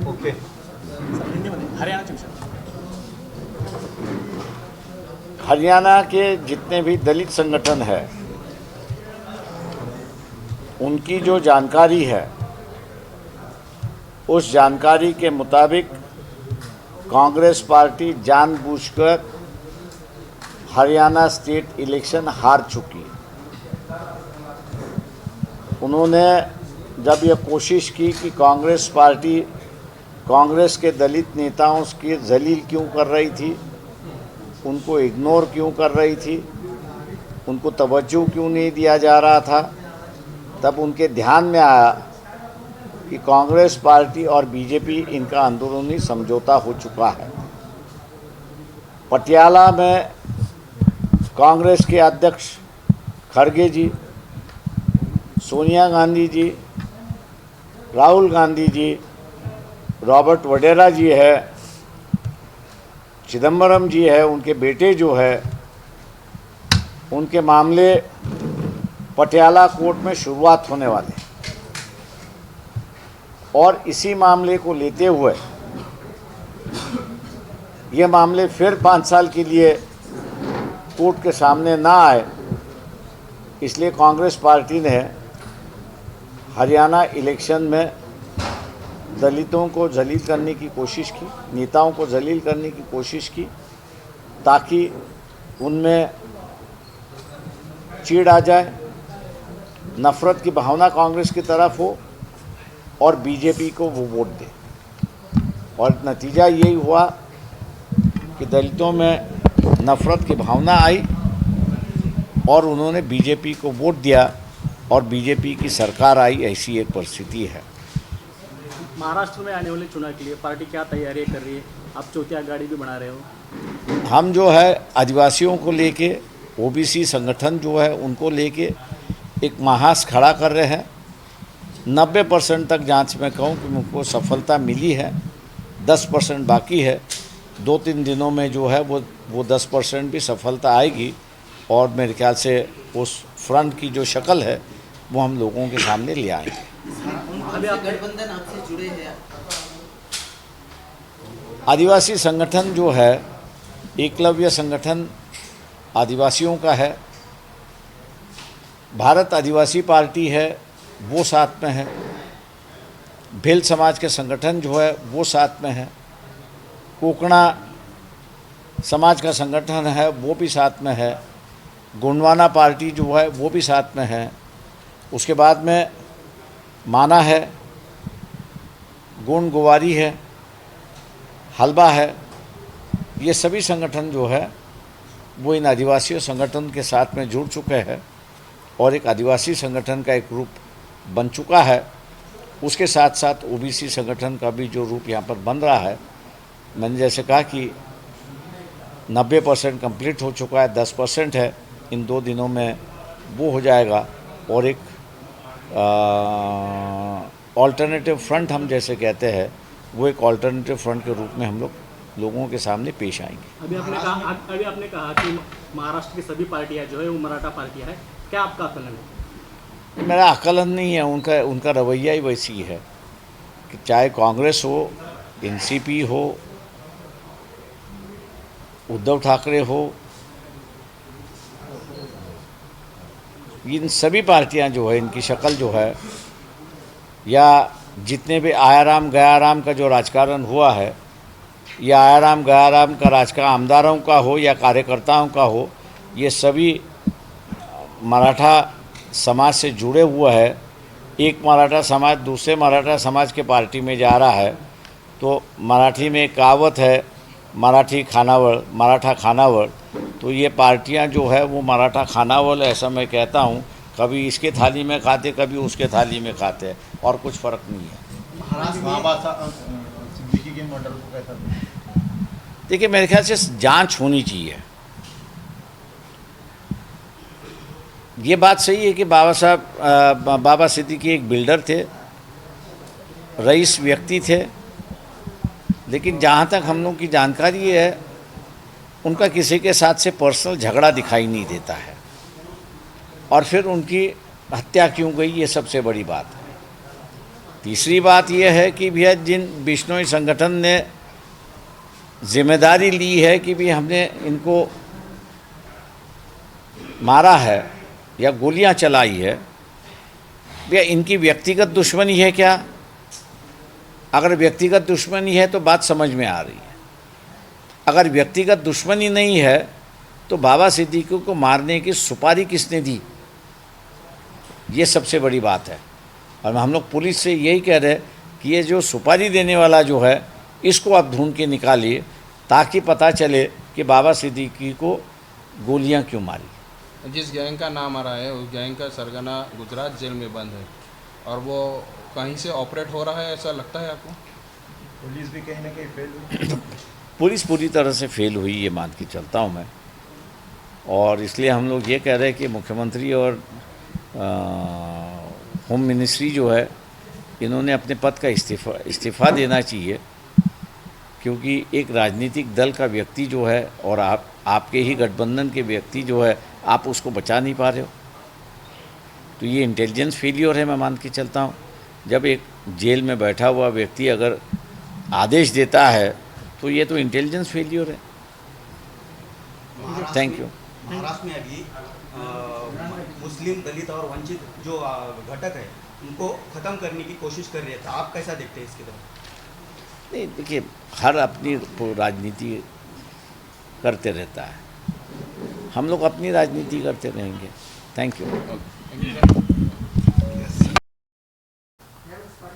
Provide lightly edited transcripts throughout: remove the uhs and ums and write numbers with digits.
Okay. Haryana के जितने भी दलित संगठन है उनकी जो जानकारी है उस जानकारी के मुताबिक कांग्रेस पार्टी जानबूझकर हरियाणा स्टेट इलेक्शन हार चुकी है। उन्होंने जब ये कोशिश की कि कांग्रेस पार्टी कांग्रेस के दलित नेताओं की जलील क्यों कर रही थी, उनको इग्नोर क्यों कर रही थी, उनको तवज्जो क्यों नहीं दिया जा रहा था, तब उनके ध्यान में आया कि कांग्रेस पार्टी और बीजेपी इनका अंदरूनी समझौता हो चुका है। पटियाला में कांग्रेस के अध्यक्ष खड़गे जी, सोनिया गांधी जी, राहुल गांधी जी, रॉबर्ट वडेरा जी है, चिदम्बरम जी है, उनके बेटे जो है, उनके मामले पटियाला कोर्ट में शुरुआत होने वाले हैं। और इसी मामले को लेते हुए ये मामले फिर 5 साल के लिए कोर्ट के सामने ना आए, इसलिए कांग्रेस पार्टी ने हरियाणा इलेक्शन में दलितों को जलील करने की कोशिश की, नेताओं को जलील करने की कोशिश की, ताकि उनमें चीड़ आ जाए, नफ़रत की भावना कांग्रेस की तरफ हो और बीजेपी को वो वोट दे। और नतीजा यही हुआ कि दलितों में नफ़रत की भावना आई और उन्होंने बीजेपी को वोट दिया और बीजेपी की सरकार आई। ऐसी एक परिस्थिति है। महाराष्ट्र में आने वाले चुनाव के लिए पार्टी क्या तैयारियां कर रही है? आप चौथी आघाड़ी भी बना रहे हो। हम जो है आदिवासियों को लेके, ओबीसी संगठन जो है उनको लेके एक महास खड़ा कर रहे हैं। 90% तक जांच में कहूँ कि मुझको सफलता मिली है, 10% बाकी है। 2-3 दिनों में जो है वो 10% भी सफलता आएगी और मेरे ख्याल से उस फ्रंट की जो शक्ल है वो हम लोगों के सामने ले आएंगे। गठबंधन आपसे जुड़े हैं? आदिवासी संगठन जो है, एकलव्य संगठन आदिवासियों का है। भारत आदिवासी पार्टी है वो साथ में है। भेल समाज के संगठन जो है वो साथ में है। कोकणा समाज का संगठन है वो भी साथ में है। गोंडवाना पार्टी जो है वो भी साथ में है। उसके बाद में माना है, गोंड गोवारी है, हलबा है। ये सभी संगठन जो है वो इन आदिवासी संगठन के साथ में जुड़ चुके हैं और एक आदिवासी संगठन का एक रूप बन चुका है। उसके साथ साथ ओबीसी संगठन का भी जो रूप यहाँ पर बन रहा है, मैंने जैसे कहा कि 90% कंप्लीट हो चुका है, 10% है। इन 2 दिनों में वो हो जाएगा और एक ऑल्टरनेटिव फ्रंट हम जैसे कहते हैं, वो एक ऑल्टरनेटिव फ्रंट के रूप में हम लोगों के सामने पेश आएंगे। अभी आपने कहा कि महाराष्ट्र की सभी पार्टियां जो है वो मराठा पार्टियां है, क्या आपका आकलन है? मेरा आकलन नहीं है, उनका रवैया ही वैसी है कि चाहे कांग्रेस हो, एनसीपी हो, उद्धव ठाकरे हो, इन सभी पार्टियां जो है, इनकी शक्ल जो है, या जितने भी आयाराम गयाराम का जो राजकारण हुआ है, या आयाराम गयाराम का राजकारण आमदारों का हो या कार्यकर्ताओं का हो, ये सभी मराठा समाज से जुड़े हुए हैं। एक मराठा समाज दूसरे मराठा समाज के पार्टी में जा रहा है तो मराठी में एक कहावत है, मराठा खानावळ। तो ये पार्टियां जो है वो मराठा खानावळ, ऐसा मैं कहता हूँ। कभी इसके थाली में खाते, कभी उसके थाली में खाते, और कुछ फ़र्क नहीं है। सिद्दीकी के मर्डर को कैसा? देखिए, मेरे ख्याल से जांच होनी चाहिए। ये बात सही है कि बाबा सिद्दीकी एक बिल्डर थे, रईस व्यक्ति थे, लेकिन जहाँ तक हम लोग की जानकारी है उनका किसी के साथ से पर्सनल झगड़ा दिखाई नहीं देता है। और फिर उनकी हत्या क्यों गई, ये सबसे बड़ी बात है। तीसरी बात यह है कि भैया जिन बिश्नोई संगठन ने जिम्मेदारी ली है कि भी हमने इनको मारा है या गोलियां चलाई है, भैया इनकी व्यक्तिगत दुश्मनी है क्या? अगर व्यक्तिगत दुश्मनी है तो बात समझ में आ रही है। अगर व्यक्तिगत दुश्मनी नहीं है तो बाबा सिद्दीकी को मारने की सुपारी किसने दी? ये सबसे बड़ी बात है। और हम लोग पुलिस से यही कह रहे हैं कि ये जो सुपारी देने वाला जो है इसको आप ढूंढ के निकालिए ताकि पता चले कि बाबा सिद्दीकी को गोलियां क्यों मारी। जिस गैंग का नाम आ रहा है उस गैंग का सरगना गुजरात जेल में बंद है और वो कहीं से ऑपरेट हो रहा है, ऐसा लगता है आपको? पुलिस भी कहीं ना कहीं फेल हुई। पुलिस पूरी तरह से फेल हुई ये मान के चलता हूँ मैं, और इसलिए हम लोग ये कह रहे हैं कि मुख्यमंत्री और होम मिनिस्ट्री जो है इन्होंने अपने पद का इस्तीफ़ा देना चाहिए, क्योंकि एक राजनीतिक दल का व्यक्ति जो है और आपके ही गठबंधन के व्यक्ति जो है आप उसको बचा नहीं पा रहे हो, तो ये इंटेलिजेंस फेलियर है मैं मान के चलता हूँ। जब एक जेल में बैठा हुआ व्यक्ति अगर आदेश देता है तो ये तो इंटेलिजेंस फेलियर है। Thank you. महाराष्ट्र में अभी मुस्लिम, दलित और वंचित जो घटक है उनको ख़त्म करने की कोशिश कर रहे हैं, तो आप कैसा देखते हैं इसकी तरफ? नहीं, देखिए हर अपनी राजनीति करते रहता है, हम लोग अपनी राजनीति करते रहेंगे। Thank you.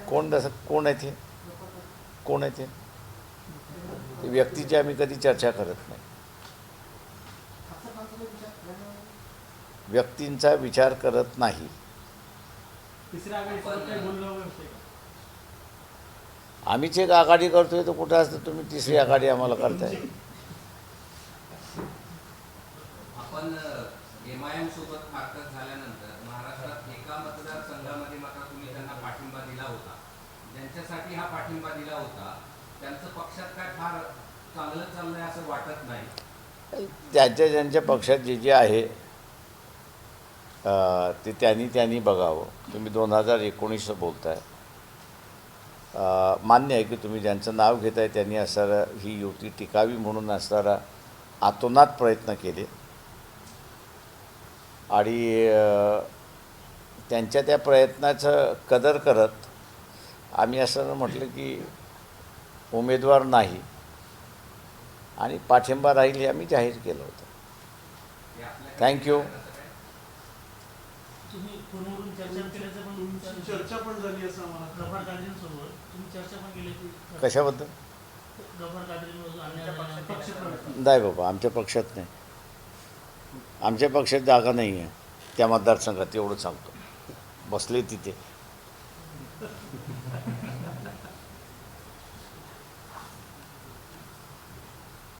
कोण आहे ते व्यक्तीची आम्ही कधी चर्चा करत नाही, व्यक्तींचा विचार करत नाही। तिसऱ्या आघाडीसोबत काही बोलणं वगैरे होतंय का? आम्हीच एक आघाडी करतोय तर कुठं असतं तुम्ही तिसरी आघाडी आम्हाला करताय? आपण एमआयएम सोबत फारकत झाल्यानंतर महाराष्ट्रात एका मतदारसंघामध्ये मात्र तुम्ही त्यांना पाठिंबा दिला होता. ज्यांच्यासाठी हा पाठिंबा दिला होता त्यांचं पक्षात काय फार चांगलं चाललंय असं वाटत नाही. ज्यांच्या पक्षात जे जे आहे ते त्यांनी बघावं. तुम्ही 2019 बोलताय, मान्य आहे की तुम्ही ज्यांचं नाव घेताय त्यांनी असणारा ही युती टिकावी म्हणून असणारा आतोनात प्रयत्न केले आणि त्यांच्या त्या प्रयत्नाचं कदर करत आम्ही असं म्हटलं की उमेदवार नाही आणि पाठिंबा राहील हे आम्ही जाहीर केलं होतं। थँक्यू। तुम्ही फोनवरून चर्चा पण झाली असं मला गफार कादरींसोबत तुम्ही चर्चा पण केली की कशाबद्दल? गफार कादरींवर अन्याय पक्ष नाही बाबा, आमच्या पक्षात नाही, आमच्या पक्षात जागा नाही आहे त्या मतदारसंघात, एवढं सांगतो। बसले तिथे